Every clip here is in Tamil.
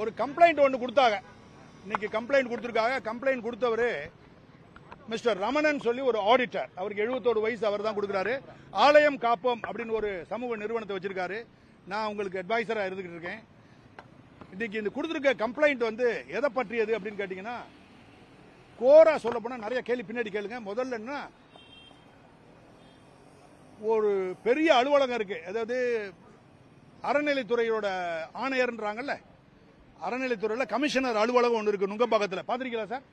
ஒரு கம்ப்ளைண்ட் ஒன்று கொடுத்தாங்க. இன்னைக்கு கம்ப்ளைண்ட் கொடுத்துருக்காங்க. கம்ப்ளைண்ட் கொடுத்தவர் மிஸ்டர் ரமணன் சொல்லி ஒரு ஆடிட்டர். அவருக்கு 71 வயசு. அவர் தான் கொடுக்குறாரு. ஆலயம் காப்போம் அப்படின்னு ஒரு சமூக நிறுவனத்தை வச்சிருக்காரு. நான் உங்களுக்கு அட்வைசரா இருந்துகிட்டு இருக்கேன். இன்னைக்கு இந்த கொடுத்துருக்க கம்ப்ளைண்ட் வந்து எதை பற்றியது அப்படின்னு கேட்டீங்கன்னா, கோரா சொல்ல போனா நிறைய கேள்வி பின்னாடி கேளுங்க. முதல்ல என்ன, ஒரு பெரிய அலுவலகம் இருக்கு. அதாவது அறநிலைத்துறையோட ஆணையர்ன்றாங்கல்ல, அறநிலைத்துறையில கமிஷனர் அலுவலகம் ஒன்று இருக்கு நுங்கம்பாக்கத்தில். பாத்திருக்கீங்களா சார்?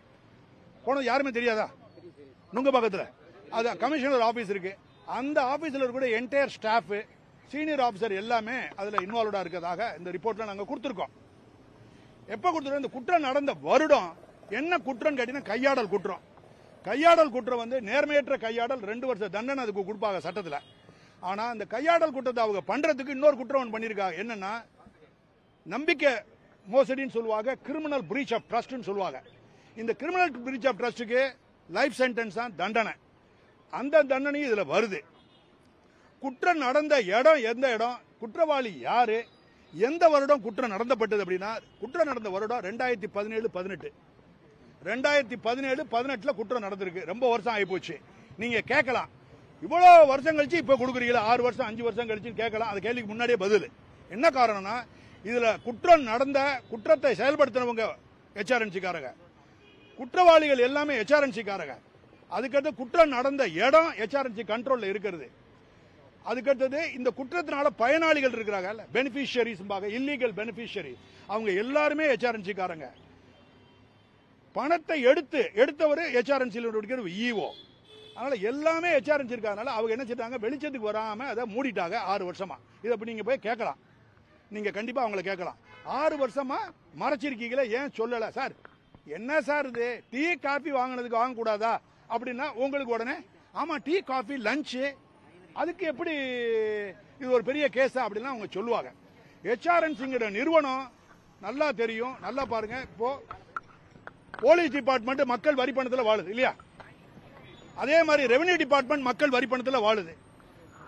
போனது யாருமே தெரியாதா? நுங்கம்பாக்கத்தில் அதான் கமிஷனர் ஆபீஸ் இருக்கு. அந்த ஆபீஸ்ல இருக்கிற என்டையர் ஸ்டாஃப், சீனியர் ஆபீசர் எல்லாமே அதுல இன்வால்வ்டா இருக்கதாக இந்த ரிப்போர்ட்ல நாங்க கொடுத்திருக்கோம். எப்ப கொடுத்துருக்கோம்? இந்த குற்றம் நடந்த வருடம் என்ன குற்றம் கேட்டீங்கன்னா கையாடல் குற்றம். கையாடல் குற்றம் வந்து நேர்மையற்ற கையாடல் 2 வருஷ தண்டனை அதுக்கு கொடுப்பாங்க சட்டத்தில். ஆனா அந்த கையாடல் குற்றத்தை அவங்க பண்றதுக்கு இன்னொரு குற்றம் ஒன்று பண்ணிருக்காங்க. என்னன்னா, நம்பிக்கை மோசடின்னு சொல்லுவாங்க, கிரிமினல் பிரீச் ஆஃப் ட்ரஸ்ட்னு சொல்லுவாங்க. இந்த கிரிமினல் பிரீச் ஆஃப் ட்ரஸ்ட்டுக்கு லைஃப் சென்டென்ஸ் தான் தண்டனை. அந்த தண்டனையும் இதுல வருது. குற்றம் நடந்த இடம் எந்த இடம், குற்றவாளி யாரு, எந்த வருடம் குற்றம் நடந்தப்பட்டது அப்படின்னா, குற்றம் நடந்த வருடம் 2017-18. 2017-18 குற்றம் நடந்திருக்கு. ரொம்ப வருஷம் ஆகி போச்சு. நீங்க கேட்கலாம், இவ்வளவு வருஷம் கழிச்சு இப்ப கொடுக்குறீங்களா, 6 வருஷம் 5 வருஷம் கழிச்சு கேட்கலாம். அந்த கேள்விக்கு முன்னாடியே பதில் என்ன காரணம்னா, இதுல குற்றம் நடந்த குற்றத்தை செயல்படுத்தினவங்க HRNC-காரங்க, குற்றவாளிகள் எல்லாமே HRNC-காரங்க. அதுக்கடுத்து குற்றம் நடந்த இடம் HRNC கண்ட்ரோல்ல இருக்கிறது. அதுக்கடுத்தது இந்த குற்றத்தினால பயனாளிகள் இருக்கிறாங்க, பெனிஃபிஷியரிஸ், இல்லீகல் பெனிஃபிஷியரி, அவங்க எல்லாருமே HRNC-காரங்க. பணத்தை எடுத்தவர் HRNC EO. அதனால எல்லாமே HRNC இருக்காதனால அவங்க என்ன செய்றாங்க, வெளிச்சத்துக்கு வராம அதை மூடிட்டாங்க 6 வருஷமா. இதை அப்படி நீங்க போய் கேட்கலாம், நீங்க கண்டிப்பா அவங்களை கேட்கலாம். 6 வருஷமா மறைச்சிருக்கீங்களே, ஏன் சொல்லல சார்? என்ன சார் இது, டீ காபி வாங்கினதுக்கு வாங்க கூடாதா அப்படின்னா உங்களுக்கு உடனே ஆமா டீ காபி லஞ்சு, அதுக்கு எப்படி இது ஒரு பெரிய கேஸா அப்படின்னா அவங்க சொல்லுவாங்க. HRNC நிறுவனம் நல்லா தெரியும், நல்லா பாருங்க. இப்போ போலீஸ் டிபார்ட்மெண்ட் மக்கள் வரி பணத்தில் வாழுது இல்லையா? அதே மாதிரி ரெவென்யூ டிபார்ட்மெண்ட் மக்கள் வரி பணத்தில் வாழுது.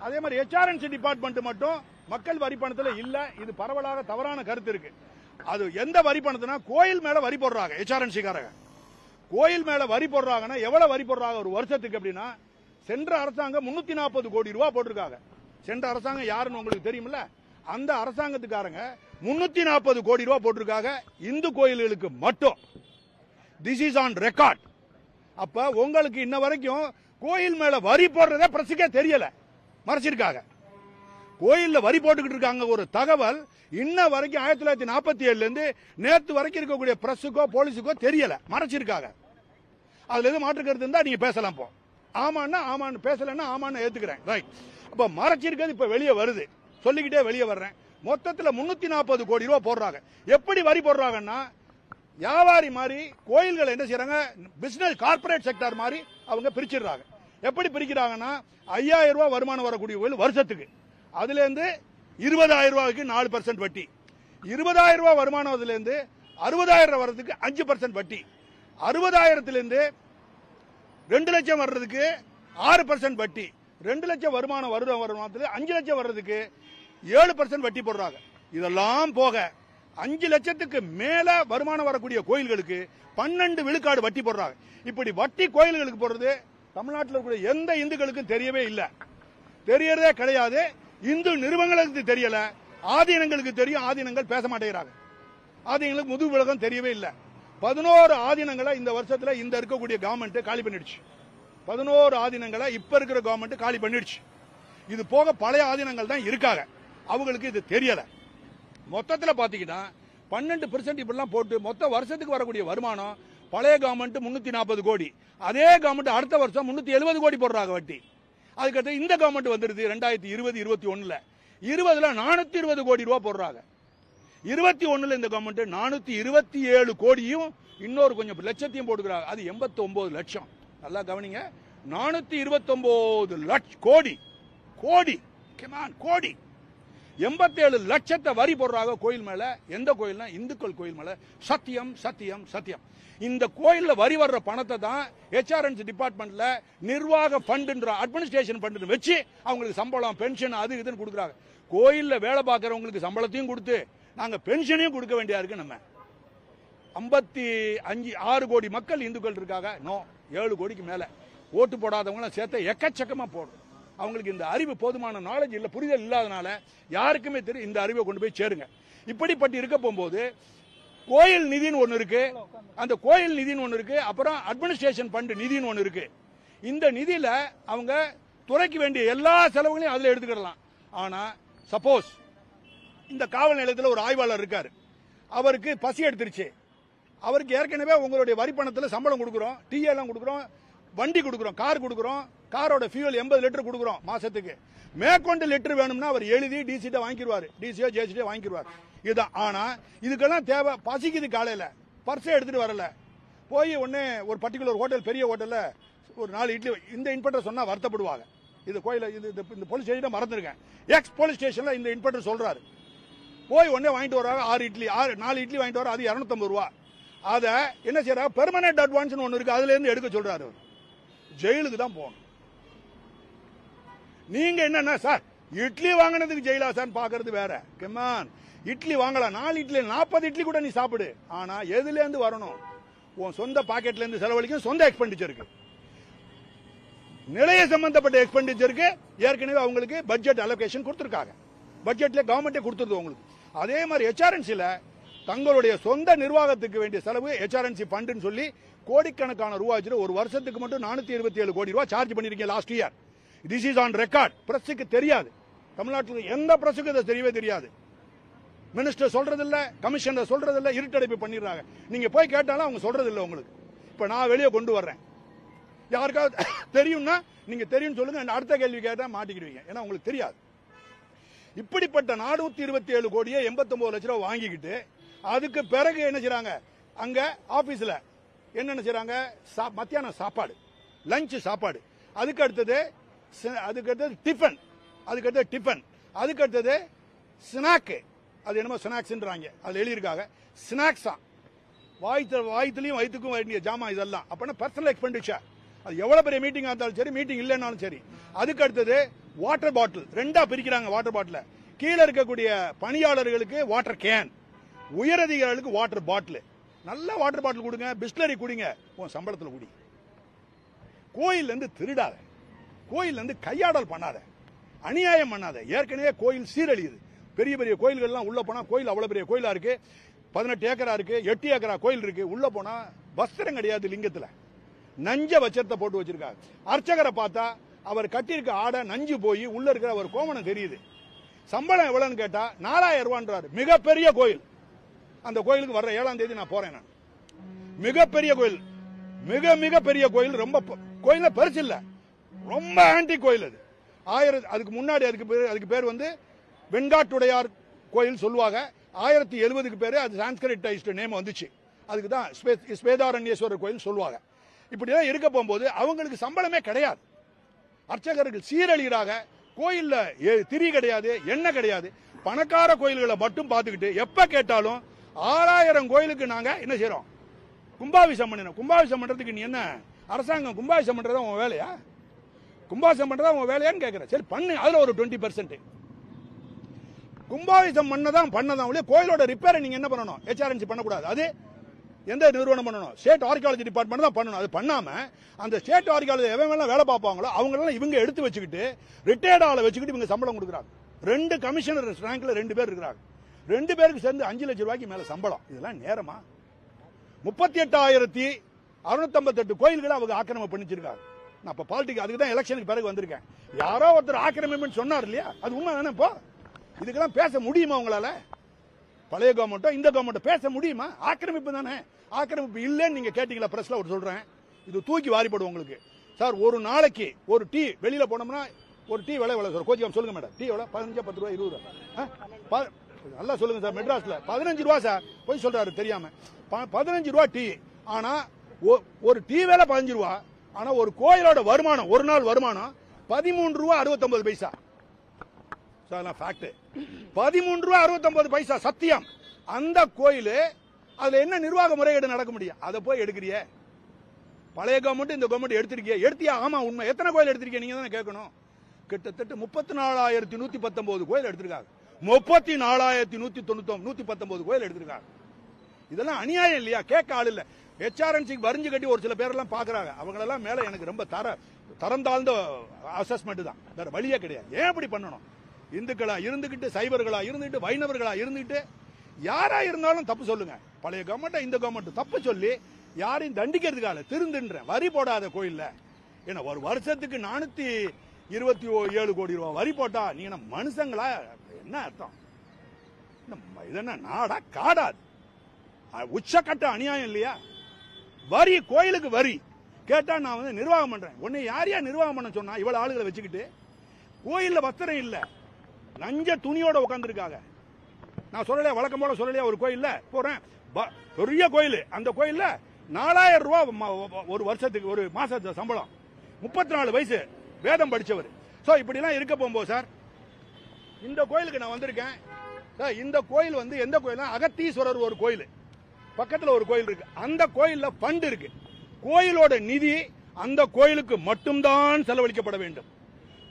அதே மாதிரி HRNC டிபார்ட்மெண்ட் மட்டும் மக்கள் வரி பணத்தில் இல்ல. இது பரவலாக தவறான கருத்து இருக்கு. அது எந்த வரி பணத்தினா, கோயில் மேல வரி போடுறாங்க HRNC-காரங்க. கோயில் மேல வரி போடுறாங்கன்னா எவ்வளவு வரி போடுறாங்க ஒரு வருஷத்துக்கு அப்படின்னா, சென்ற அரசாங்கம் 340 கோடி ரூபாய் போட்டிருக்காங்க. சென்ற அரசாங்கம் யாருன்னு உங்களுக்கு தெரியுமில்ல? அந்த அரசாங்கத்துக்காரங்க 340 கோடி ரூபாய் போட்டிருக்காங்க இந்து கோயில்களுக்கு மட்டும். This is on record. அப்ப உங்களுக்கு இன்ன வரைக்கும் கோயில் மேல வரி போடுறதே பிரஸுக்கே தெரியல, மறைச்சிருக்காங்க. கோயில்ல வரி போட்டுக்கிட்டு இருக்காங்க ஒரு தகவல் இன்ன வரைக்கும் 1947 இருந்து நேத்து வரைக்கும் இருக்கக்கூடிய பிரஸுக்கோ போலீஸுக்கோ தெரியல, மறைச்சிருக்காங்க. அதுல எது மாற்று கருத்து இருந்தா நீங்க பேசலாம். போ ஆமான்னா ஆமான்னு, பேசலன்னா ஆமான்னு ஏத்துக்கிறேன். ரைட். அப்ப மறைச்சிருக்கிறது இப்ப வெளியே வருது, சொல்லிக்கிட்டே வெளியே வர்றேன். மொத்தத்தில் 340 கோடி ரூபாய் போடுறாங்க. எப்படி வரி போடுறாங்கன்னா, வியாபாரி மாதிரி கோயில்கள் என்ன செய்யறாங்க, பிசினஸ் கார்பரேட் செக்டர் மாதிரி அவங்க பிரிச்சிடுறாங்க. எப்படி பிரிக்கிறாங்கன்னா, 5000 ரூபாய் வருமானம் வரக்கூடிய கோயில் வருஷத்துக்கு, அதுல இருந்து 20000 ரூபாய்க்கு 4% வட்டி, 20000 ரூபாய் வருமானம் அதுல இருந்து 60000 வர்றதுக்கு 5% வட்டி, 60000 2 லட்சம் வர்றதுக்கு 6% வட்டி, 2 லட்சம் வருமானம் வருமானத்தில் 5 லட்சம் வர்றதுக்கு 7% வட்டி போடுறாங்க. இதெல்லாம் போக 5 லட்சத்துக்கு மேல வருமானம் வரக்கூடிய கோயில்களுக்கு 12 விழுக்காடு வட்டி போடுறாங்க. இப்படி வட்டி கோயில்களுக்கு போடுறது தமிழ்நாட்டில் இருக்கிற எந்த இந்துக்களுக்கும் தெரியவே இல்லை, தெரியறதே கிடையாது. இந்து நிறுவனங்களுக்கு தெரியல, ஆதீனங்களுக்கு தெரியும், ஆதீனங்கள் பேச மாட்டேங்கிறாங்க. ஆதீனங்களுக்கு முதுகு விலகம் தெரியவே இல்லை. 11 ஆதீனங்களை இந்த வருஷத்துல இந்த இருக்கக்கூடிய கவர்மெண்ட் காலி பண்ணிடுச்சு. 11 ஆதீனங்களை இப்ப இருக்கிற கவர்மெண்ட் காலி பண்ணிடுச்சு. இது போக பழைய ஆதீனங்கள் தான் இருக்காங்க, அவங்களுக்கு இது தெரியல. மொத்தத்தில் பாத்தீங்கன்னா 12% இப்படிலாம் போட்டு மொத்த வருஷத்துக்கு வரக்கூடிய வருமானம் பழைய கவர்மெண்ட் 340 கோடி, அதே கவர்மெண்ட் அடுத்த வருஷம் 370 கோடி போடுறாங்க வட்டி. அதுக்கடுத்து இந்த கவர்மெண்ட் வந்துருது 2020-21 20ல 420 கோடி ரூபாய் போடுறாங்க. 21 இந்த கவர்மெண்ட் 427 கோடியும் இன்னொரு கொஞ்சம் லட்சத்தையும் போட்டுக்கிறாங்க. அது 89 லட்சம். நல்லா கவனிங்க, 429 லட்சம் கோடி கோடி கோடி 87 லட்சத்தை வரி போடுறாங்க கோயில் மேல. எந்த கோயில்னா இந்துக்கள் கோயில் மேல. சத்தியம் சத்தியம் சத்தியம். இந்த கோயில்ல வரி வர்ற பணத்தை தான் HRNC டிபார்ட்மெண்ட்ல நிர்வாக ஃபண்ட், அட்மினிஸ்ட்ரேஷன் ஃபண்ட் வச்சு அவங்களுக்கு சம்பளம், பென்ஷன், அது இதுன்னு கொடுக்குறாங்க. கோயில்ல வேலை பார்க்கறவங்களுக்கு சம்பளத்தையும் கொடுத்து நாங்க பென்ஷனையும் கொடுக்க வேண்டியா இருக்கு. நம்ம 56 கோடி மக்கள் இந்துக்கள் இருக்காங்க. நோ, 7 கோடிக்கு மேல ஓட்டு போடாதவங்களும் சேர்த்த எக்கச்சக்கமா போடும். அவங்களுக்கு இந்த அறிவு போதுமான நாலேஜ் இல்ல, புரிதல் இல்லாதனால யாருக்குமே தெரியும். இந்த அறிவை கொண்டு போய் சேருங்க. இப்படிப்பட்டு இருக்க போகும்போது கோயில் நிதின்னு ஒன்று இருக்கு, அந்த கோயில் நிதின்னு ஒன்று இருக்கு, அப்புறம் அட்மினிஸ்ட்ரேஷன் ஃபண்ட் நிதின்னு ஒன்று இருக்கு. இந்த நிதியில அவங்க துறைக்கு வேண்டிய எல்லா செலவுகளையும் அதில் எடுத்துக்கிடலாம். ஆனா சப்போஸ் இந்த காவல் நிலையத்தில் ஒரு ஆய்வாளர் இருக்காரு, அவருக்கு பசி எடுத்துருச்சு, அவருக்கு ஏற்கனவே உங்களுடைய வரி பணத்தில் சம்பளம் கொடுக்குறோம், டீ எல்லாம் கொடுக்குறோம், வண்டி கொடுக்குறோம், கார் கொடுக்குறோம், காரோட ஃபியூல் 80 லிட்டர் கொடுக்குறோம் மாசத்துக்கு. மேற்கொண்டு லிட்டர் வேணும்னா அவர் எழுதி டிசிட்ட வாங்கிடுவார், டிசியோ ஜேசிட்டோ வாங்கிடுவார். இதுதான். ஆனா இதுக்கெல்லாம் தேவை. பசிக்குது, காலையில பர்ஸை எடுத்துட்டு வரல, போய் உடனே ஒரு பர்டிகுலர் ஹோட்டல், பெரிய ஹோட்டல்ல ஒரு 4 இட்லி, இந்த இன்ஸ்பெக்டர் சொன்னா வருத்தப்படுவாங்க. இது கோயில இந்த போலீஸ் ஸ்டேஷன் மறந்துருக்கேன், எக்ஸ் போலீஸ் ஸ்டேஷன்ல இந்த இன்ஸ்பெக்டர் சொல்றாரு, போய் உடனே வாங்கிட்டு வர்றாங்க 6 இட்லி, 4 இட்லி வாங்கிட்டு வர, அது 250 ரூபா. அத என்ன செய்யறாங்க, பெர்மனன்ட் அட்வான்ஸ் ஒன்னு இருக்கு, அதுல இருந்து எடுக்க சொல்றாரு. ஜெயிலுக்கு தான் போகணும். நீங்க என்னன்னா சார் இட்லி வாங்கினதுக்கு ஜெயிலா சார் பாக்குறது வேற. கமான், இட்லி வாங்கலாம், 4 இட்லி 40 இட்லி கூட நீ சாப்பிடு. ஆனா எதுல இருந்து வரணும்? உன் சொந்த பாக்கெட்ல இருந்து செலவழிக்கும், சொந்த எக்ஸ்பெண்டிச்சருக்கு, நிலைய சம்பந்தப்பட்ட எக்ஸ்பெண்டிச்சருக்கு ஏற்கனவே அவங்களுக்கு பட்ஜெட் அலோகேஷன் கொடுத்திருக்காங்க. பட்ஜெட்ல கவர்மெண்டே கொடுத்துருது உங்களுக்கு. அதே மாதிரி ஹெச்ஆர்என்சில தங்களுடைய சொந்த நிர்வாகத்துக்கு வேண்டிய செலவு ஹெச்ஆர்என்சி ஃபண்ட் சொல்லி கோடிக்கணக்கான ரூபாய் வச்சு ஒரு வருஷத்துக்கு மட்டும் 427 கோடி ரூபாய் சார்ஜ் பண்ணிருக்கீங்க last year. This is on record. பிரஸுக்கு தெரியாது, தமிழ்நாட்டில் எந்த பிரஸுக்கு இதை தெரியவே தெரியாது. மினிஸ்டர் சொல்றது இல்ல, கமிஷனர் சொல்றது இல்ல, இருட்டடைப்பு பண்ணிடுறாங்க. நீங்க போய் கேட்டாலும் அவங்க சொல்றது இல்ல உங்களுக்கு. இப்ப நான் வெளியே கொண்டு வர்றேன், யாருக்காவது தெரியும்னா நீங்க தெரியும் சொல்லுங்க, அடுத்த கேள்வி கேட்டா மாட்டிக்கிடுவீங்க, ஏன்னா உங்களுக்கு தெரியாது. இப்படிப்பட்ட 427 கோடியே 89 லட்சம் ரூபாய் வாங்கிக்கிட்டு அதுக்கு பிறகு என்ன செய்றாங்க, அங்க ஆபீஸ்ல என்ன செய்றாங்க, மத்தியானம் சாப்பாடு, லஞ்ச் சாப்பாடு, அதுக்கு அடுத்தது டிஃபன், அதுக்கு அடுத்தது ஸ்நாக், அது என்னமோ ஸ்நாக்ஸ்ன்றாங்க, அதுல எழுதியிருக்காங்க ஸ்நாக்ஸா, வாய்த்துலயும் வயிற்றுக்கும் வேண்டிய ஜாமான் இதெல்லாம். அப்படின்னா பர்சனல் எக்ஸ்பெண்டிச்சர். அது எவ்வளவு பெரிய மீட்டிங் இருந்தாலும் சரி, மீட்டிங் இல்லைன்னாலும் சரி. அதுக்கு அடுத்தது வாட்டர் பாட்டில், 2ஆ பிரிக்கிறாங்க வாட்டர் பாட்டில். கீழே இருக்கக்கூடிய பணியாளர்களுக்கு வாட்டர் கேன், உயரதிகாரிகளுக்கு வாட்டர் பாட்டில். நல்ல வாட்டர் பாட்டில் கொடுங்க, பிஸ்லரி குடிங்க, உன் சம்பளத்தில் குடி. கோயில் இருந்து திருடாத, கோயில் இருந்து கையாடல் பண்ணாத, அநியாயம் பண்ணாத. ஏற்கனவே கோயில் சீரழியுது. பெரிய பெரிய கோயில்கள்லாம் உள்ள போனா, கோயில் அவ்வளவு பெரிய கோயிலா இருக்கு, 18 ஏக்கரா இருக்கு, 8 ஏக்கரா கோயில் இருக்கு. உள்ள போனா வஸ்திரம் கிடையாது, லிங்கத்துல நஞ்ச வச்சத்தை போட்டு வச்சிருக்காங்க. அர்ச்சகரை பார்த்தா அவர் கட்டியிருக்க ஆடை நஞ்சு போய் உள்ள இருக்கிற ஒரு கோமணம் தெரியுது. சம்பளம் எவ்வளவுன்னு கேட்டா 4000 ரூபான்றாரு. மிகப்பெரிய கோயில். அந்த கோயிலுக்கு வர்ற 7ஆம் தேதி நான் போறேன். நான் மிகப்பெரிய கோயில், மிக பெரிய கோயில். ரொம்ப கோயில பெருசு இல்ல, ரொம்ப ஆன்டி கோயில் அது. அதுக்கு முன்னாடி அதுக்கு பேர் வந்து வெண்காட்டுடையார் கோயில் சொல்லுவாங்க. 1070க்கு பேரு அது சான்ஸ்கிரிட்டைஸ்ட் நேம் வந்துச்சு. அதுக்கு தான் ஸ்வேதாரண்யேஸ்வரர் கோயில் சொல்லுவாங்க. இப்படிதான் இருக்க போகும்போது அவங்களுக்கு சம்பளமே கிடையாது. அர்ச்சகர்கள் சீரழிகிறாங்க. கோயில்ல திரி கிடையாது, எண்ணெய் கிடையாது. பணக்கார கோயில்களை மட்டும் பார்த்துக்கிட்டு எப்ப கேட்டாலும் 6000 கோயிலுக்கு நாங்க என்ன செய்யறோம், கும்பாபிஷேகம் பண்ணணும். கும்பாபிஷேகம் பண்றதுக்கு நீ என்ன அரசாங்கம் கும்பாபிஷேகம் பண்றதா உன் வேலையா? கும்பாபிஷேகம் பண்றதா உன் வேலையான்னு கேட்கிறேன். சரி பண்ணு, அதுல ஒரு 20% கும்பாபிஷேகம் பண்ணதான் ஒழிய கோயிலோட ரிப்பேரை நீங்க என்ன பண்ணணும், ஹெச்ஆர்என்சி பண்ணக்கூடாது. அது எந்த நிறுவனம் பண்ணணும், ஸ்டேட் ஆர்கியாலஜி டிபார்ட்மெண்ட் தான் பண்ணணும். அது பண்ணாம அந்த ஸ்டேட் ஆர்கியாலஜி எவங்க வேலை பார்ப்பாங்களோ அவங்களெல்லாம் இவங்க எடுத்து வச்சுக்கிட்டு ரிட்டையர்ட் ஆளை வச்சுக்கிட்டு இவங்க சம்பளம் கொடுக்குறாங்க. 2 கமிஷனர் ரேங்க்ல 2 பேர் இருக்கிறாங்க. 2 பேருக்கு சேர்ந்து 5 லட்சம் ரூபாய்க்கு மேல சம்பளம். இதெல்லாம் நேரமா? 38,658 கோயில்களை அவங்க ஆக்கிரமிப்பு பண்ணிச்சிருக்காங்க. நான் இப்ப பாலிட்டிக் அதுக்கு தான் எலெக்ஷனுக்கு பிறகு வந்திருக்கேன். யாரோ ஒருத்தர் ஆக்கிரமிப்புன்னு சொன்னார் இல்லையா, அது உண்மை தானே? இப்போ இதுக்கெல்லாம் பேச முடியுமா உங்களால? பழைய கவர்மெண்ட்டோ இந்த கவர்மெண்ட்டோ பேச முடியுமா? ஆக்கிரமிப்பு தானே. ஆக்கிரமிப்பு இல்லைன்னு நீங்க கேட்டீங்களா பிரஸ்ல? ஒரு சொல்றேன், இது தூக்கி வாரிப்படும் உங்களுக்கு. சார் ஒரு நாளைக்கு ஒரு டீ வெளியில போனோம்னா ஒரு டீ விலை சார், கோச்சிக்காம சொல்லுங்க மேடம், டீ எவ்வளவு? 15, 10 ரூபாய், 20 ரூபாய்? நல்லா சொல்லுங்க சார். மெட்ராஸ்ல 15 ரூபாய் சார், போய் சொல்றாரு தெரியாம. 15 ரூபாய் டீ. ஆனா ஒரு டீ வேலை 15 ரூபாய். ஆனா ஒரு கோயிலோட வருமானம், ஒரு நாள் வருமானம் 13 ரூபாய் 69 பைசா. 13 ரூபாய் 69 பைசா சத்தியம். அந்த கோயில் அதுல என்ன நிர்வாக முறைகேடு நடக்க முடியும்? அதை போய் எடுக்கிறிய? பழைய கவர்மெண்ட் இந்த கவர்மெண்ட் எடுத்தியா? ஆமா உண்மை. எத்தனை கோயில் எடுத்திருக்கீங்க நீங்க தானே கேட்கணும். கிட்டத்தட்ட 34,119 கோயில் எடுத்திருக்காங்க. 34,119 கோயில் எடுத்திருக்காங்க. இதெல்லாம் அநியாயம் இல்லையா? கேட்க ஆள் இல்ல. ஹெச்ஆர்என்சிக்கு வரிஞ்சு கட்டி ஒரு சில பேரெல்லாம் பாக்குறாங்க. அவங்களெல்லாம் மேல எனக்கு ரொம்ப தரம் தாழ்ந்த அசஸ்மெண்ட் தான், வேற வழியே கிடையாது. ஏன் இப்படி பண்ணணும்? இந்துக்களா இருந்துகிட்டு, சைவர்களா இருந்துகிட்டு, வைணவர்களா இருந்துகிட்டு, யாரா இருந்தாலும் தப்பு சொல்லுங்க. பழைய கவர்மெண்ட் இந்த கவர்மெண்ட் தப்பு சொல்லி யாரையும் தண்டிக்கிறதுக்காக திருந்துன்ற வரி போடாத கோயில்ல ஏன்னா ஒரு வருஷத்துக்கு 427 கோடி ரூபாய் வரி போட்டா நீங்க மனுஷங்களா? என்ன அர்த்தம்? இதென்ன நாடா காடாது? உச்சக்கட்ட அநியாயம் இல்லையா? வரி, கோயிலுக்கு வரி கேட்டா நான் வந்து நிர்வாகம் பண்றேன். உன்னை யாரையா நிர்வாகம் பண்ண சொன்னா? இவ்வளவு ஆளுகளை வச்சுக்கிட்டு கோயில்ல வஸ்திரம் இல்ல, நஞ்ச துணியோட உட்காந்துருக்காங்க. நான் சொல்லலையா, வழக்கம் போல சொல்லலையா, ஒரு கோயில்ல போறேன், பெரிய கோயில், அந்த கோயில்ல 4000 ரூபாய் ஒரு வருஷத்துக்கு, ஒரு மாசத்து சம்பளம், 34 வயசு, வேதம் படிச்சவர். சோ இப்படி எல்லாம் இருக்க போகும்போது சார், இந்த கோயிலுக்கு நான் வந்திருக்கேன். இந்த கோயில் வந்து எந்த கோயில்? அகத்தீஸ்வரர் ஒரு கோயில், பக்கத்துல ஒரு கோயில் இருக்கு. அந்த கோயில்ல ஃபண்ட் இருக்கு. கோயிலோட நிதி அந்த கோயிலுக்கு மட்டும்தான் செலவழிக்கப்பட வேண்டும்.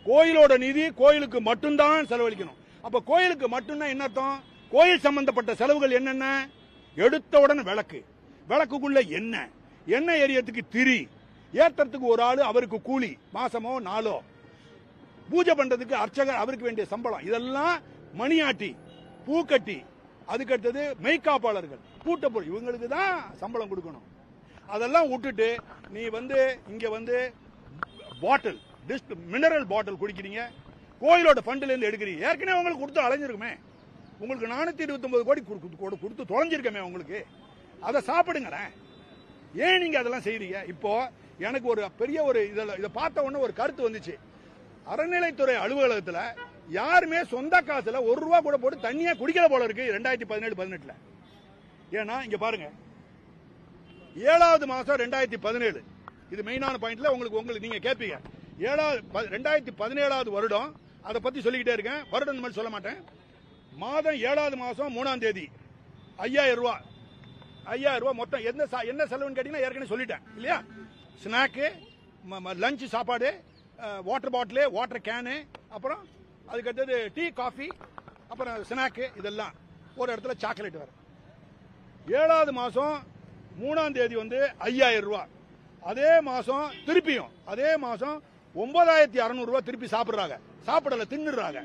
கோயிலோட நிதி கோயிலுக்கு மட்டும்தான் செலவழிக்கணும். அப்ப கோயிலுக்கு மட்டும்தான் என்ன அர்த்தம்? கோயில் சம்பந்தப்பட்ட செலவுகள் என்னென்ன? எடுத்தவுடன் விளக்கு, விளக்குக்குள்ள எண்ணெய் எரியறதுக்கு திரி, ஏத்துறதுக்கு ஒரு ஆளு, அவருக்கு கூலி மாசமோ நாளோ, பூஜை பண்றதுக்கு அர்ச்சகர், அவருக்கு வேண்டிய சம்பளம், இதெல்லாம் மணியாட்டி, பூக்கட்டி, அதுக்கு அடுத்தது மெய்காப்பாளர்கள், கூட்டப்பொருள், இவங்களுக்கு தான் சம்பளம் கொடுக்கணும். அதெல்லாம் விட்டுட்டு நீ வந்து இங்க வந்து பாட்டில், மினரல் பாட்டில் குடிக்கிறீங்க, கோயிலோட ஃபண்ட்ல இருந்து எடுக்கிறீங்க. ஏற்கனவே உங்களுக்கு கொடுத்து அலைஞ்சிருக்குமே, உங்களுக்கு 429 கோடி கொடுத்து தொலைஞ்சிருக்கமே உங்களுக்கு, அதை சாப்பிடுங்க. ஏன் நீங்க அதெல்லாம் செய்றீங்க? இப்போ எனக்கு ஒரு பெரிய ஒரு இதை பார்த்த உடனே ஒரு கருத்து வந்துச்சு. அறநிலைத்துறை அலுவலகத்தில் யாருமே சொந்த காசுல ₹1 கூட போட்டு தண்ணியா குடிக்கல போல இருக்கு 2017-18. ஏன்னா இங்க பாருங்க, 7வது மாசம் 2017, இது மெயினான பாயிண்ட்ல உங்களுக்கு நீங்க கேட்பீங்க. 2017வது வருடம், அதை பத்தி சொல்லிக்கிட்டே இருக்கேன். வருடம் இந்த மாதிரி சொல்ல மாட்டேன். மாதம் 7வது மாசம் 3ஆம் தேதி 5000 ரூபாய், 5000 ரூபாய் மொத்தம். என்ன செலவுன்னு கேட்டீங்கன்னா ஏற்கனவே சொல்லிட்டேன் இல்லையா? ஸ்நாக்கு, லஞ்ச் சாப்பாடு, வாட்டர் பாட்டில், வாட்டர் கேனு, அப்புறம் அதுக்கடுத்தது டீ காஃபி, அப்புறம் ஸ்நாக்கு, இதெல்லாம் ஒரு இடத்துல சாக்லேட் வேற. 7வது மாசம் 3ஆம் தேதி வந்து 5000 ரூபாய். அதே மாசம் திருப்பியும் அதே மாசம் 9600 ரூபாய் திருப்பி சாப்பிடுறாங்க. சாப்பிடல, தின்னுறாங்க.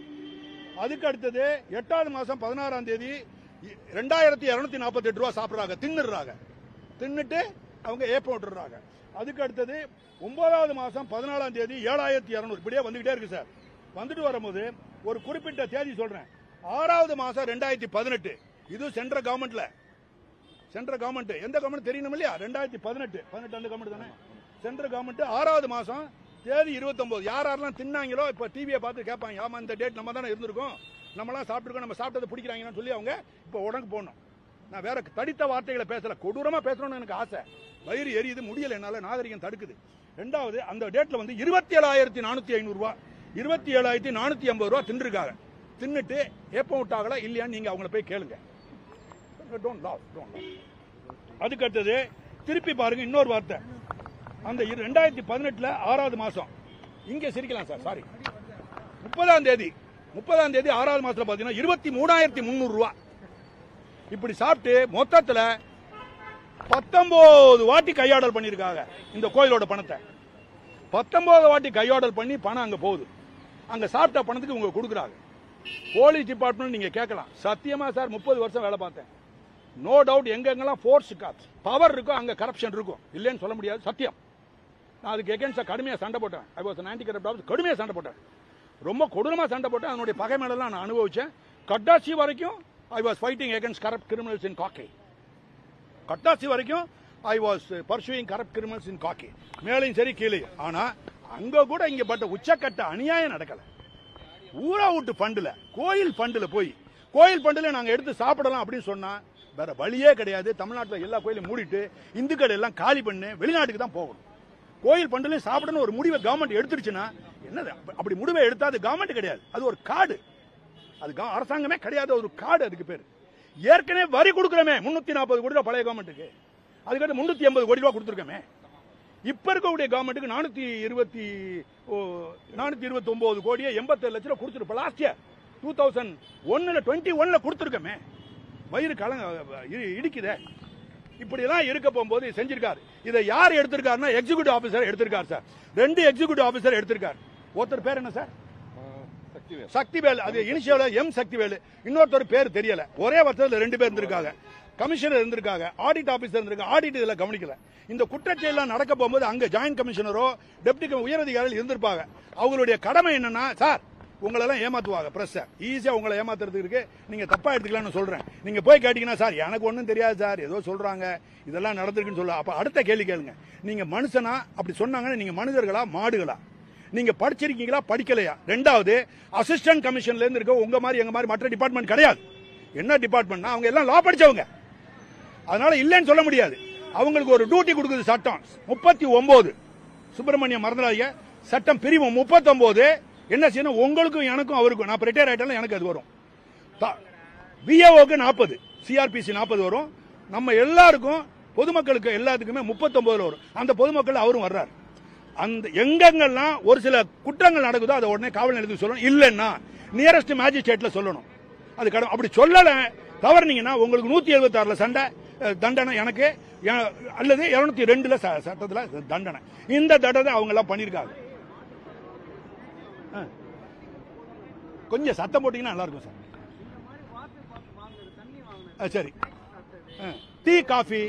அதுக்கு அடுத்தது 8வது மாசம் 16ஆம் தேதி 2248 ரூபாய் சாப்பிடுறாங்க, தின்னுறாங்க. தின்னுட்டு அவங்க ஏப்ப விட்டுறாங்க. அதுக்கு அடுத்தது 9வது மாசம் 14ஆம் தேதி 7200, இப்படியே வந்துகிட்டே இருக்கு சார். வந்துட்டு வரும்போது ஒரு குறிப்பிட்ட தேதி சொல்றேன். 6வது மாசம் 2018, இது சென்ட்ரல் கவர்மெண்ட்ல, சென்ட்ரல் கவர்மெண்ட், எந்த கவர்மெண்ட் தெரியணும் இல்லையா? 2018 அந்த கவர்மெண்ட் தானே சென்ட்ரல் கவர்மெண்ட். 6வது மாசம் தேதி 29, யாரெல்லாம் தின்னாங்களோ இப்ப டிவியை பார்த்து கேட்பாங்க, ஆமா இந்த டேட் நம்ம தானே இருந்திருக்கோம், நம்மளாம் சாப்பிட்டுருக்கோம், நம்ம சாப்பிட்டதை பிடிக்கிறாங்கன்னு சொல்லி அவங்க இப்ப உடனே போடணும். நான் வேற தடித்த வார்த்தைகளை பேசல, கொடூரமா பேசணும்னு எனக்கு ஆசை, வயிறு எரியுது, முடியல, என்னால நாகரிகம் தடுக்குது. ரெண்டாவது, அந்த டேட்ல வந்து 27,450 ரூபாய், 27,450 ரூபாய் தின்னுருக்காங்க. தின்னுட்டு ஏப்ப விட்டாங்களா இல்லையான்னு நீங்க அவங்கள போய் கேளுங்க. அதுக்கு அடுத்தது திருப்பி பாருங்க இன்னொரு வார்த்தை. அந்த 2018 6வது மாசம், இங்க சிரிக்கலாம் சார், சாரி, 30ஆம் தேதி 6வது மாசத்துல பாத்தீங்கன்னா 23,300 ரூபாய் இப்படி சாப்பிட்டு மொத்தத்துல 19 வாட்டி கையாடல் பண்ணிருக்காங்க. இந்த கோயிலோட பணத்தை 19 வாட்டி கையாடல் பண்ணி பணம் அங்க போகுது. அங்க சாப்பிட்ட பணத்துக்கு உங்க கொடுக்குறாங்க. போலீஸ் டிபார்ட்மெண்ட் நீங்க கேட்கலாம், சத்தியமா சார் 30 வருஷம் வேலை பார்த்தேன், நோ டவுட் எங்கெங்கெல்லாம் ஃபோர்ஸ் பவர் இருக்கும் அங்க கரப்ஷன் இருக்கும், இல்லைன்னு சொல்ல முடியாது, சத்தியம். நான் அதுக்கு எகென்ஸ்டா கடுமையா சண்டை போட்டேன். I was anti corrupt officer, கடுமையா சண்டை போட்டேன், ரொம்ப கொடூரமா சண்டை போட்டேன். அதனுடைய பகை மேலாம் நான் அனுபவிச்சேன். கட்டாசி வரைக்கும் I was fighting against corrupt criminals in khaki. கட்டாசி வரைக்கும் I was pursuing corrupt criminals in khaki, மேலையும் சரி கீழே. ஆனா அங்க கூட இங்க பட்ட உச்சக்கட்ட அநியாயம் நடக்கல. ஊரா விட்டு ஃபண்டுல, கோயில் ஃபண்டுல போய், கோயில் ஃபண்டுல நாங்க எடுத்து சாப்பிடலாம் அப்படின்னு சொன்னா வேற வழியே கிடையாது. தமிழ்நாட்டில் எல்லா கோயிலும் மூடிட்டு இந்துக்கள் எல்லாம் காலி பண்ணு வெளிநாட்டுக்கு தான் போகணும். கோயில் ஃபண்டுலையும் சாப்பிடணும் ஒரு முடிவை கவர்மெண்ட் எடுத்துருச்சுன்னா என்னது? அப்படி முடிவை எடுத்தா அது கவர்மெண்ட் கிடையாது, அது ஒரு கார்டு, அது அரசாங்கமே கிடையாது, ஒரு கார்டு அதுக்கு பேர். ஏற்கனவே வரி கொடுக்கிறோமே 340 கோடி ரூபாய் பழைய கவர்மெண்ட்டுக்கு, அதுக்கடுத்து 380 கோடி ரூபாய் கொடுத்துருக்கோமே. இப்ப இருக்கக்கூடிய கவர்மெண்ட்டுக்கு 429 கோடியே 87 லட்சம் ரூபாய் கொடுத்துருப்போம் லாஸ்ட் இயர். 2001 21 கொடுத்துருக்கமே. வயிறு இடிக்குதே. இப்படிலாம் இருக்க போகும்போது செஞ்சிருக்காரு. இதை யார் எடுத்திருக்காருன்னா எக்ஸிகியூட்டிவ் ஆபீசர் எடுத்திருக்காரு சார். 2 எக்ஸிகியூட்டிவ் ஆபீசர் எடுத்திருக்காரு. ஒருத்தர் பேர் என்ன சார்? சக்திவேல். அது இனிஷியல் எம் சக்திவேல். இன்னொருத்தர் பேர் தெரியல. ஒரே வருஷத்துல 2 பேர் இருந்திருக்காங்க. கமிஷனர் இருந்திருக்காங்க, ஆடிட் ஆபீசர் இருந்திருக்காங்க. ஆடிட் இதெல்லாம் கவனிக்கல. இந்த குற்றச்செயலாம் நடக்க போகும்போது அங்க ஜாயின்ட் கமிஷனரோ டெப்டி உயரதிகாரிகள் இருந்திருப்பாங்க. அவங்களுடைய கடமை என்னன்னா, சார் உங்களெல்லாம் ஏமாத்துவாங்க. பிரஸ் ஈஸியா உங்களை ஏமாத்துறதுக்கு நீங்க தப்பா எடுத்துக்கலாம்னு சொல்றேன். நீங்க போய் கேட்டீங்கன்னா, சார் எனக்கு ஒன்றும் தெரியாது சார், ஏதோ சொல்றாங்க, இதெல்லாம் நடந்திருக்குன்னு சொல்ல. அப்ப அடுத்த கேள்வி கேளுங்க, நீங்க மனுஷனா? அப்படி சொன்னாங்கன்னா நீங்க மனிதர்களா மாடுகளா? நீங்க படிச்சிருக்கீங்களா படிக்கலையா? ரெண்டாவது, அசிஸ்டன்ட் கமிஷன்ல இருந்து இருக்க உங்க மாதிரி எங்க மாதிரி மற்ற டிபார்ட்மெண்ட் கிடையாது. என்ன டிபார்ட்மெண்ட்னா அவங்க எல்லாம் லா படிச்சவங்க. அதனால இல்லைன்னு சொல்ல முடியாது. அவங்களுக்கு ஒரு டியூட்டி கொடுக்குது சட்டம் 39. சுப்பிரமணியம் மறந்துடாதீங்க. சட்டம் பிரிவு 39 என்ன செய்யணும்? உங்களுக்கும் எனக்கும் அவருக்கும், நான் ரிட்டையர் ஆயிட்டாலும் எனக்கு அது வரும். விஏஓக்கு 40, சிஆர்பிசி 40 வரும். நம்ம எல்லாருக்கும் பொதுமக்களுக்கு எல்லாத்துக்குமே 39 வரும். அந்த பொதுமக்கள் அவரும் வர்றாரு. அந்த எங்கெங்கெல்லாம் ஒரு சில குற்றங்கள் நடக்குதோ அதை உடனே காவல் நிலையத்துக்கு சொல்லணும். இல்லைன்னா நியரஸ்ட் மேஜிஸ்ட்ரேட்ல சொல்லணும். அது அப்படி சொல்லல தவறுனீங்கன்னா உங்களுக்கு 176 சண்டை தண்டனை, எனக்கு அல்லது 202 சட்டத்தில் தண்டனை. இந்த தண்டனை அவங்க எல்லாம் பண்ணிருக்காங்க. கொஞ்சம் சத்தம் போட்டீங்கன்னா நல்லா இருக்கும் சார். சரி, டீ காஃபி.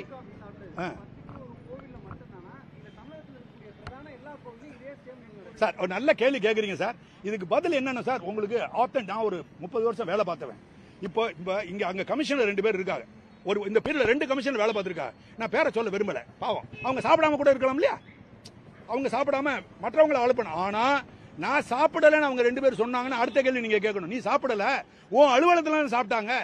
சார் ஒரு நல்ல கேள்வி கேட்குறீங்க சார். இதுக்கு பதில் என்னன்னா சார், உங்களுக்கு நான் ஒரு 30 வருஷம் வேலை பார்த்தவன். இப்போ இங்க அங்க கமிஷனர் 2 பேர் இருக்காங்க. ஒரு இந்த பேர்ல 2 கமிஷனர் வேலை பார்த்திருக்காங்க. நான் பேரை சொல்ல விரும்பல, பாவம். அவங்க சாப்பிடாம கூட இருக்கலாம் இல்லையா? அவங்க சாப்பிடாம மற்றவங்களை அனுப்பணும். ஆனா நான் சாப்பிடலன்னு அவங்க 2 பேர் சொன்னாங்கன்னா அடுத்த கேள்வி நீங்க கேட்கணும், நீ சாப்பிடல, உன் அலுவலகத்துல சாப்பிட்டாங்க,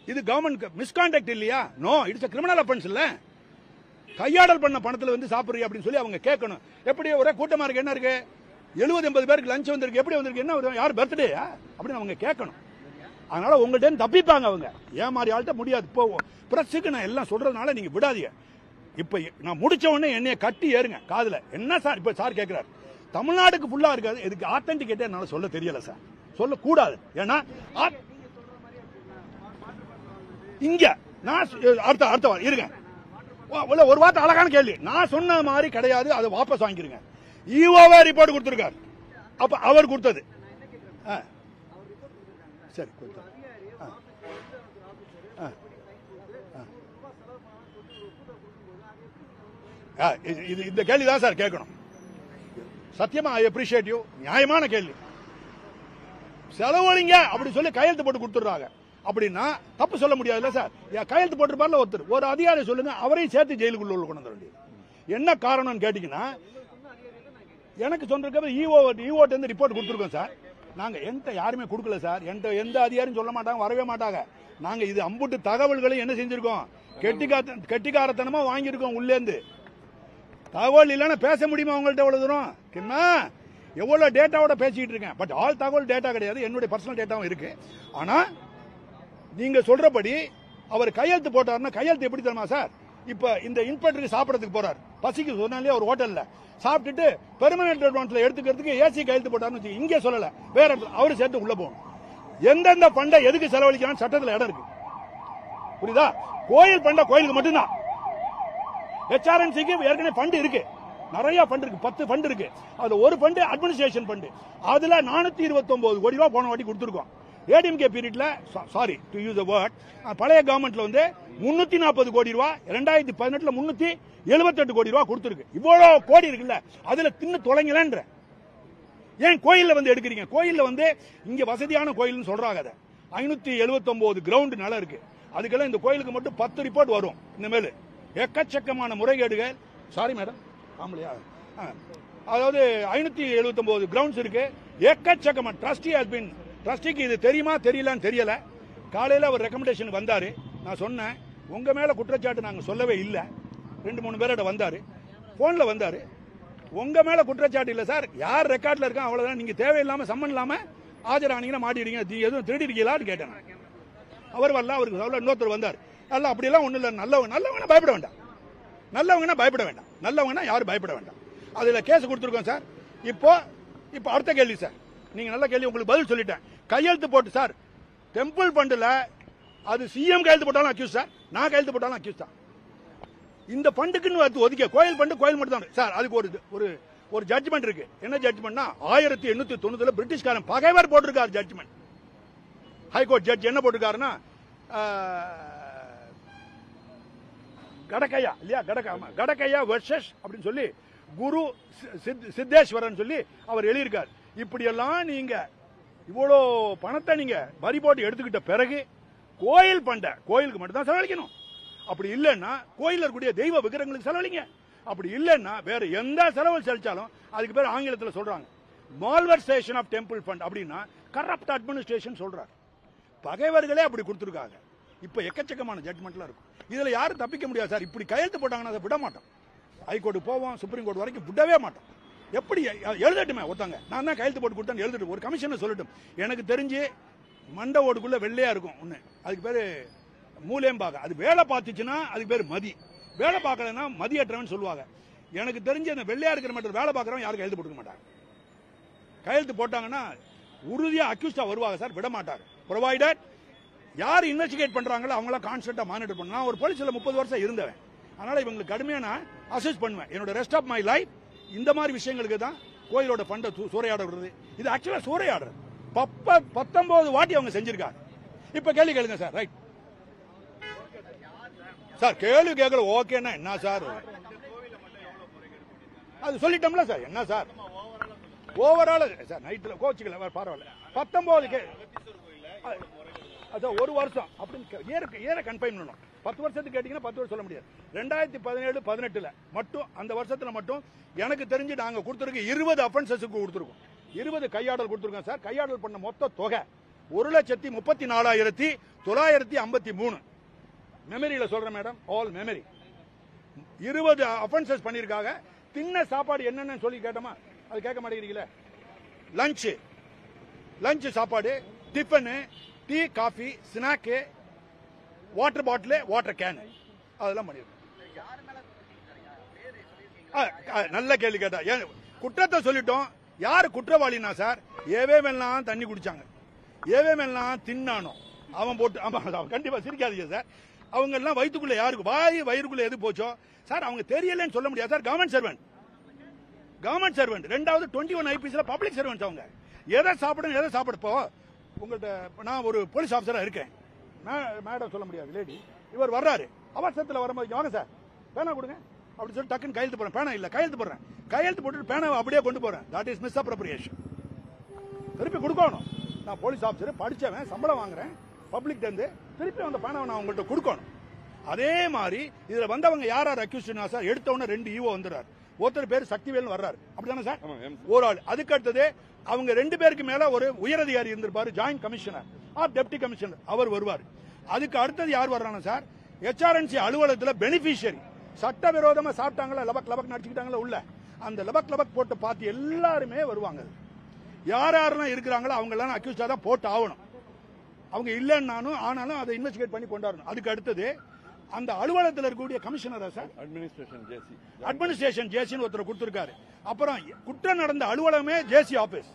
இது கவர்மெண்ட் மிஸ்கான்டக்ட் இல்லையா? No, it's a criminal offence. இல்ல, கையாடல் பண்ண பணத்துல வந்து சாப்பிடுறீங்க அப்படின்னு சொல்லி அவங்க கேட்கணும். எப்படி ஒரே கூட்டமா இருக்கு, என்ன இருக்கு, 70-80 பேருக்கு லஞ்ச் வந்திருக்கு, எப்படி வந்திருக்கு, என்ன யார் பர்த்டே அப்படின்னு அவங்க கேட்கணும். அதனால உங்கள்கிட்ட தப்பிப்பாங்க அவங்க. ஏன் மாதிரி ஆள்கிட்ட முடியாது. இப்போ பிரஸுக்கு நான் எல்லாம் சொல்றதுனால நீங்க விடாதீங்க. இப்ப நான் முடிச்ச உடனே என்னைய கட்டி ஏறுங்க காதுல. என்ன சார் இப்ப சார் கேட்கிறாரு, தமிழ்நாடுக்கு ஃபுல்லா இருக்காது, இதுக்கு ஆத்தென்டிகேட்டா என்னால சொல்ல தெரியல சார், சொல்லக்கூடாது. ஏன்னா இங்க நான் அடுத்த இருங்க, ஒரு வார்த்தை அழகான கேள்வி. நான் சொன்ன மாதிரி கிடையாது, அதை வாபஸ் வாங்கிருங்க. ஈவோவே ரிப்போர்ட் கொடுத்திருக்காரு. அப்ப அவர் கொடுத்தது சரி இந்த கேள்வி தான் சார் கேட்கணும். சத்தியமா ஐ அப்ரிஷியேட் யூ. நியாயமான கேள்வி. செலவழிங்க அப்படி சொல்லி கையெழுத்து போட்டு கொடுத்துறாங்க அப்படின்னா தப்பு சொல்ல முடியாதுல்ல சார். கையெழுத்து போட்டிருப்பார்ல ஒருத்தர், ஒரு அதிகாரி சொல்லுங்க, அவரையும் சேர்த்து ஜெயிலுக்குள்ள கொண்டு வர வேண்டியது. என்ன காரணம்னு கேட்டீங்கன்னா, எனக்கு சொன்ன ஈஓட்ட இருந்து ரிப்போர்ட் கொடுத்துருக்கோம் சார். நாங்க என்கிட்ட யாருமே கொடுக்கல சார். என்கிட்ட எந்த அதிகாரியும் சொல்ல மாட்டாங்க, வரவே மாட்டாங்க. நாங்க இது அம்புட்டு தகவல்களையும் என்ன செஞ்சிருக்கோம், கெட்டிக்காரத்தனமா வாங்கியிருக்கோம். உள்ளேந்து தகவல் இல்லைன்னா பேச முடியுமா உங்கள்கிட்ட? எவ்வளவு தூரம் எவ்வளவு டேட்டாவோட பேசிட்டு இருக்கேன். பட் ஆல் தகவல் டேட்டா கிடையாது, என்னுடைய பர்சனல் டேட்டாவும் இருக்கு. ஆனா நீங்க சொல்றபடி அவர் கையெழுத்து போட்டாருன்னா, கையெழுத்து எப்படி தெரியுமா சார்? இப்ப இந்த இன்ஸ்பெக்டருக்கு சாப்பிடறதுக்கு போறாரு, பசிக்கு சொன்னாலே ஒரு ஹோட்டல்ல சாப்பிட்டுட்டு பெர்மனன்ட் அட்வான்ஸ்ல எடுத்துக்கிறதுக்கு ஏசி கையெழுத்து போட்டாருன்னு இங்கே சொல்லல, வேற இடத்துல அவரு சேர்த்து உள்ள போகணும். எந்தெந்த பண்டை எதுக்கு செலவழிக்கலாம் சட்டத்தில் இடம் இருக்கு, புரியுதா? கோயில் பண்டை கோயிலுக்கு மட்டும்தான். HRNCக்கு ஏற்கனவே ஃபண்ட் இருக்கு, நிறைய ஃபண்ட் இருக்கு, 10 ஃபண்ட் இருக்கு. அதுல ஒரு ஃபண்ட் அட்மினிஸ்ட்ரேஷன் ஃபண்ட், அதுல 429 கோடி ரூபாய் போன வாட்டி கொடுத்திருக்கோம். ஏடிஎம்கே பீரியட்ல, sorry to use the word, பழைய கவர்மெண்ட்ல வந்து 340 கோடி ரூபாய், 2018ல 378 கோடி ரூபாய் கொடுத்திருக்கு. இவ்வளவு கோடி இருக்குல்ல, அதுல தின்னு தொலைங்கலன்ற. ஏன் கோயில்ல வந்து எடுக்கிறீங்க? கோயில்ல வந்து இங்க வசதியான கோயில்னு சொல்றாங்க. 579 கிரவுண்ட் நிலம் இருக்கு. அதுக்கெல்லாம் இந்த கோயிலுக்கு மட்டும் 10 ரிப்போர்ட் வரும். இனிமேல் எக்கச்சக்கமான முறைகேடுகள். சாரி மேடம், ஆம்பளையா? அதாவது 579 கிரவுண்ட்ஸ் இருக்கு, எக்கச்சக்கமான. ட்ரஸ்டிக்கு இது தெரியுமா தெரியலன்னு தெரியல. காலையில அவர் ரெக்கமெண்டேஷன் வந்தாரு. நான் சொன்னேன், உங்க மேல குற்றச்சாட்டு நாங்க சொல்லவே இல்லை. 2-3 பேரோட வந்தாரு, போன்ல வந்தாரு. உங்க மேல குற்றச்சாட்டு இல்ல சார், யார் ரெக்கார்ட்ல இருக்கா அவ்வளவுதான். நீங்க தேவையில்லாம சம்மன் இல்லாம ஆஜரானீங்கன்னா மாட்டிடுங்க, எதுவும் திருடிருக்கீங்களான்னு கேட்டேன். அவர் வரல, அவருக்கு இன்னொருத்தர் வந்தார். அல்ல அப்படியெல்லாம் ஒண்ணு இல்ல, நல்லவங்க பயப்பட வேண்டாம், நல்லவங்கன்னா பயப்பட வேண்டாம், நல்லவங்கன்னா யாரும் பயப்பட வேண்டாம். அதுல கேஸ் கொடுத்துருக்கோம் சார். இப்போ அடுத்த கேள்வி சார், நீங்க நல்ல கேள்வி, உங்களுக்கு பதில் சொல்லிட்டேன். கையெழுத்து போட்டு சார் டெம்பிள் ஃபண்ட்ல அது சிஎம் கையெழுத்து போட்டாலும் அக்யூஸ் சார், நான் கையெழுத்து போட்டாலும் அக்யூஸ் தான். இந்த ஃபண்டுக்குன்னு ஒதுக்க கோயில் ஃபண்டு கோயில் மட்டும் தான் சார். அதுக்கு ஒரு ஒரு ஜட்ஜ்மெண்ட் இருக்கு. என்ன ஜட்ஜ்மெண்ட்னா 1890 பிரிட்டிஷ்காரன் பகைவர் போட்டிருக்காரு ஜட்ஜ்மெண்ட். ஹைகோர்ட் ஜட்ஜ் என்ன போட்டிருக்காருன்னா கடக்கையா இல்லையா, கடக்கையா வெர்சஸ் அப்படின்னு சொல்லி குரு சித்தேஸ்வரன் சொல்லி அவர் எழுதியிருக்கார். இப்படி எல்லாம் நீங்க இவ்வளோ பணத்தை நீங்க வரி போட்டு எடுத்துக்கிட்ட பிறகு கோயில் பண்ட கோயிலுக்கு மட்டும் தான் செலவழிக்கணும். அப்படி இல்லைன்னா கோயில் இருக்கக்கூடிய தெய்வ விக்கிரங்களுக்கு செலவழிங்க. அப்படி இல்லைன்னா வேற எந்த செலவு செலுத்தாலும் அதுக்கு பேர் ஆங்கிலத்தில் சொல்றாங்க மால்வர்சேஷன் ஆஃப் டெம்பிள் ஃபண்ட், அப்படின்னா கரப்ட் அட்மினிஸ்ட்ரேஷன் சொல்றாங்க. பகைவர்களே அப்படி கொடுத்துருக்காங்க. இப்ப எக்கச்சக்கமான ஜட்மெண்ட்லாம் இருக்கும். இதுல யாரும் தப்பிக்க முடியாது சார். இப்படி கையெழுத்து போட்டாங்கன்னா அதை விட மாட்டோம். ஹைகோர்ட்டு போவோம், சுப்ரீம் கோர்ட் வரைக்கும் விடவே மாட்டோம். எப்படி எழுதட்டுமே ஒருத்தங்க, நான் தான் கையெழுத்து போட்டு கொடுத்தேன்னு எழுதிட்டு ஒரு கமிஷனர் சொல்லட்டும். எனக்கு தெரிஞ்சு மண்டை ஓடுக்குள்ள வெள்ளையா இருக்கும் ஒண்ணு, அதுக்கு பேரு மூலேம்பாக. அது வேலை பார்த்துச்சுன்னா அதுக்கு பேரு மதி, வேலை பார்க்கலன்னா மதியற்றவன் சொல்லுவாங்க. எனக்கு தெரிஞ்சு அந்த வெள்ளையா இருக்கிற மட்டும் வேலை பார்க்கறவன் யாரும் கையெழுத்து போட்டுக்க மாட்டாங்க. கையெழுத்து போட்டாங்கன்னா உறுதியா அக்யூஸ்டா வருவாங்க சார், விட மாட்டாங்க. ப்ரொவைடட் யார் இன்வெஸ்டிகேட் பண்றாங்களோ அவங்கள கான்ஸ்டன்டா மானிட்டர் பண்ணணும். நான் ஒரு போலீஸ்ல 30 வருஷம் இருந்தவன், அதனால இவங்களுக்கு கடுமையா நான் அசஸ் பண்ணுவேன். என்னோட ரெஸ்ட் ஆஃப் மை லைஃப் இந்த மாதிரி விஷயங்களுக்கு தான் கோயிலோட ஃபண்டை சூறையாடுறது. இது ஆக்சுவலா சூறையாடுறது 19 வாட்டி அவங்க செஞ்சிருக்காங்க. இப்ப கேள்வி கேளுங்க சார். ரைட் சார், கேள்வி கேட்கல ஓகேன்னா என்ன சார், அது சொல்லிட்டோம்ல சார். என்ன சார் ஓவரால் சார் நைட்ல கோச்சுக்கல பரவாயில்ல. 19 அதான் ஒரு வருஷம் அப்படின்னு ஏற கன்ஃபைன் பண்ணணும். 10 வருஷத்துக்கு கேட்டீங்கன்னா 10 வருஷம் சொல்ல முடியாது. 2017, 18 மட்டும் அந்த வருஷத்துல மட்டும் எனக்கு தெரிஞ்சு நாங்க கொடுத்திருக்க 20 அஃபென்சஸுக்கு கொடுத்திருக்கோம். 20 கையாடல் கொடுத்திருக்கோம் சார். கையாடல் பண்ண மொத்த தொகை 1,34,953. மெமரியில சொல்றேன் மேடம், ஆல் மெமரி. 20 அஃபென்சஸ் பண்ணிருக்காங்க. தின்ன சாப்பாடு என்னன்னு சொல்லி கேட்டோமா, அது கேட்க மாட்டேங்கிறீங்களே. லஞ்ச் சாப்பாடு, tiffin, tea, coffee, snack, water bottle, water can, அதெல்லாம் பண்ணிருக்கோம். நல்ல கேள்வி கேட்டா. குற்றத்தை சொல்லிட்டோம். யாரு குற்றவாளினா சார், ஏவேமெல்லாம் தண்ணி குடிச்சாங்க, ஏவேமெல்லாம் தின்னானோ அவன் போட்டு. ஆமா கண்டிப்பா சிரிக்காதீங்க சார். அவங்க எல்லாம் வயிற்றுக்குள்ள யாருக்கு வயிறுக்குள்ள எது போச்சோ சார் அவங்க தெரியலன்னு சொல்ல முடியாது சார். Government servant. ரெண்டாவது 21 ஐபிஎஸ்ல பப்ளிக் சர்வெண்ட். அவங்க எதை சாப்பிடணும் எதை சாப்பிடப்போ உங்கள்கிட்ட நான் ஒரு போலீஸ் ஆஃபீஸரா இருக்கேன், மேடம் சொல்ல முடியாது லேடி. இவர் வர்றாரு அவசரத்தில் வரும்போது வாங்க சார் பேனா கொடுங்க அப்படி சொல்லி டக்குன்னு கையெழுத்து போறேன். பேனா இல்ல கையெழுத்து போடுறேன். கையெழுத்து போட்டு பேனாவை அப்படியே கொண்டு போறேன். That is miss appropriation. திருப்பி கொடுக்கணும். நான் போலீஸ் ஆஃபீஸர், படிச்சவன், சம்பளம் வாங்குறேன் பப்ளிக் இருந்து, திருப்பி அந்த பேனாவை நான் உங்கள்கிட்ட கொடுக்கணும். அதே மாதிரி இதுல வந்தவங்க யார் அக்யூஸ்ட்னா சார், எடுத்த உடனே 2 ஈவோ வந்துறாரு. ஒருத்தர் பேர் சக்திவேல் வர்றாரு, அப்படிதானே சார் ஒரு ஆள். அதுக்கு அடுத்தது அவங்க 2 பேருக்கு மேல ஒரு உயரதிகாரி இருந்திருப்பாரு, joint commissioner or deputy commissioner, அவர் வருவார். அதுக்கு அடுத்தது யார் வர்றாங்க சார், HRNC அலுவலகத்தில் பெனிஃபிஷியரி சட்டவிரோதமா சாப்பிட்டாங்களா, லபக் நடிச்சுக்கிட்டாங்களா உள்ள, அந்த லபக் போட்டு பார்த்து எல்லாருமே வருவாங்க. யாரெல்லாம் இருக்கிறாங்களோ அவங்க எல்லாம் அக்யூஸ்டா தான் போட்டு ஆகணும். அவங்க இல்லைன்னாலும் ஆனாலும் அதை இன்வெஸ்டிகேட் பண்ணி கொண்டாடணும். அதுக்கு அடுத்தது அந்த அலுவலகத்தில் இருக்கக்கூடிய கமிஷனரா சார், அட்மினிஸ்ட்ரேஷன் ஜேசின்னு ஒருத்தர் கொடுத்திருக்காரு. அப்புறம் குற்றம் நடந்த அலுவலகமே ஜேசி ஆபீஸ்.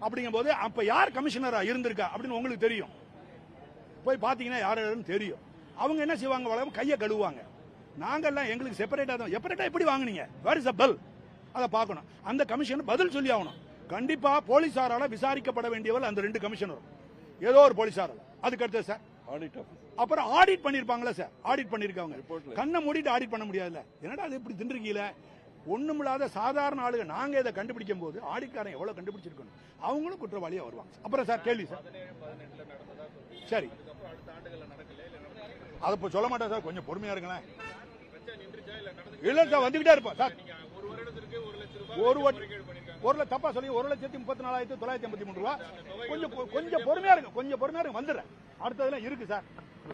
அப்படிங்கும் போது அப்ப யார் கமிஷனரா இருந்திருக்கா அப்படின்னு உங்களுக்கு தெரியும். போய் பாத்தீங்கன்னா யாரும் தெரியும். அவங்க என்ன செய்வாங்க, வழக்கம் கையை கழுவுவாங்க. நாங்கெல்லாம் எங்களுக்கு செப்பரேட்டா தான். செப்பரேட்டா எப்படி வாங்குனீங்க, வேர் இஸ் த பில், அதை பார்க்கணும். அந்த கமிஷனர் பதில் சொல்லி ஆகணும். கண்டிப்பா போலீசாரால விசாரிக்கப்பட வேண்டியவள் அந்த 2 கமிஷனரும், ஏதோ ஒரு போலீசாரால. அதுக்கு அடுத்தது சார் ஆடிட் ஆபீஸ். அப்புறம் ஆடிட் பண்ணிருப்பாங்களா சார், ஆடிட் பண்ணிருக்காங்க. கண்ணை மூடிட்டு ஆடிட் பண்ண முடியாதுல்ல. என்னடா அது இப்படி தின்றுக்கீல, ஒண்ணுமில்லாத சாதாரண ஆளுங்க நாங்க இதை கண்டுபிடிக்கும் போது ஆடிட்காரன் எவ்வளவு கண்டுபிடிச்சிருக்கணும், அவங்களும் குற்றவாளியா வருவாங்க. அப்புறம் சார் கேள்வி சார், சரி அதை சொல்ல மாட்டேன் சார், கொஞ்சம் பொறுமையா இருங்களேன். இல்ல சார் வந்துகிட்டே இருப்போம் சார். ஒரு தப்பா சொல்லி 1,34,983 ரூபா. கொஞ்சம் பொறுமையா இருக்கு, வந்துடுறேன். அடுத்ததுல இருக்கு சார்,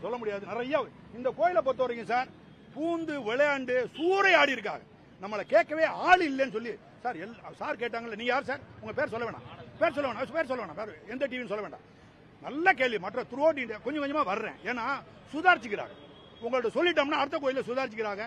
சொல்ல முடியாது நிறைய. இந்த கோயிலை பொறுத்த வரைக்கும் சார் பூந்து விளையாண்டு சூறையாடி இருக்காங்க. நம்மளை கேட்கவே ஆள் இல்லைன்னு சொல்லி சார் சார் கேட்டாங்கல்ல, நீங்க யார் சார், உங்க பேர் சொல்ல வேணாம், எந்த டிவின்னு சொல்ல வேண்டாம். நல்ல கேள்வி. மற்ற த்ரூ அவுட் இந்தியா கொஞ்சம் கொஞ்சமா வர்றேன். ஏன்னா சுதாரிச்சுக்கிறாங்க. உங்கள்ட்ட சொல்லிட்டோம்னா அடுத்த கோயில சுதாரிச்சுக்கிறாங்க.